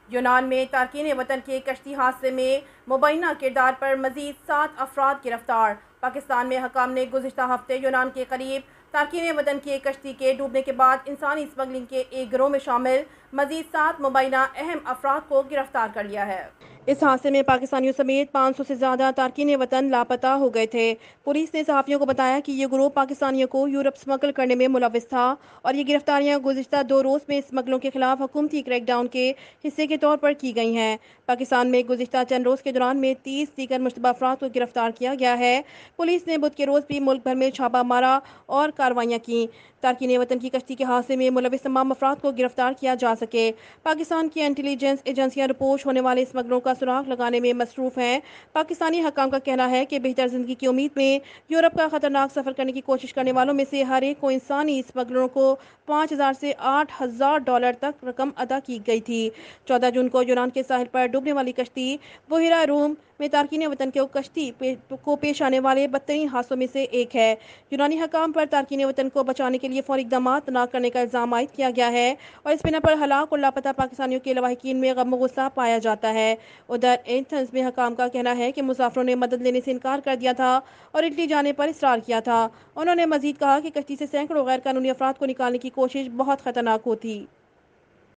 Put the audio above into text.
یونان میں تارکین وطن کے کشتی حادثے میں مبینہ کردار پر مزید 7 افراد گرفتار۔ پاکستان میں حکام نے گزشتہ ہفتے یونان کے قریب تارکین وطن کی ایک کشتی کے ڈوبنے کے بعد انسانی اسمگلنگ کے ایک گروہ میں شامل مزید 7 مبینہ اہم افراد کو گرفتار کر لیا ہے۔ اس حادثے میں پاکستانیوں سمیت 500 سے زیادہ تارکین وطن لاپتہ ہو گئے تھے۔ پولیس نے صحافیوں کو بتایا کہ یہ گروہ پاکستانیوں کو یورپ اسمگل کرنے میں ملوث تھا اور یہ گرفتاریاں گزشتہ 2 روز میں اسمگلوں کے خلاف حکومتی کریک ڈاؤن کے حصے کے طور پر کی گئی ہیں۔ پاکستان میں گزشتہ چند روز کے دوران میں 30 دیگر مشتبہ افراد کو گرفتار کیا گیا ہے۔ پولیس نے بدھ کے روز بھی ملک بھر میں چھاپہ مارا اور کارروائیاں کیں تارکین وطن کی کشتی کے حادثے میں ملوث تمام افراد کو گرفتار کیا جا سکے۔ پاکستان کی انٹیلی جنس ایجنسیاں رپوش ہونے والے اسمگلروں کا سراغ لگانے میں مصروف ہیں۔ پاکستانی حکام کا کہنا ہے کہ بہتر زندگی کی امید میں یورپ کا خطرناک سفر کرنے کی کوشش کرنے والوں میں سے ہر ایک کو انسانی اسمگلروں کو $5,000 سے $8,000 تک رقم ادا کی گئی تھی۔ 14 جون کو یونان کے ساحل پر ڈوبنے والی کشتی بحیرہ روم میں تارکین وطن کے کشتی کو پیش آنے والے بدترین حادثوں میں سے ایک ہے۔ یونانی حکام پر تارکین وطن کو بچانے کے لیے فوری اقدامات نہ کرنے کا الزام عائد کیا گیا ہے اور اس بنا پر ہلاک اور لاپتہ پاکستانیوں کے لواحقین میں غم و غصہ پایا جاتا ہے۔ ادھر ایتھنز میں حکام کا کہنا ہے کہ مسافروں نے مدد لینے سے انکار کر دیا تھا اور اٹلی جانے پر اصرار کیا تھا۔ انہوں نے مزید کہا کہ کشتی سے سینکڑوں غیر قانونی افراد کو نکالنے کی کوشش بہت خطرناک ہوتی۔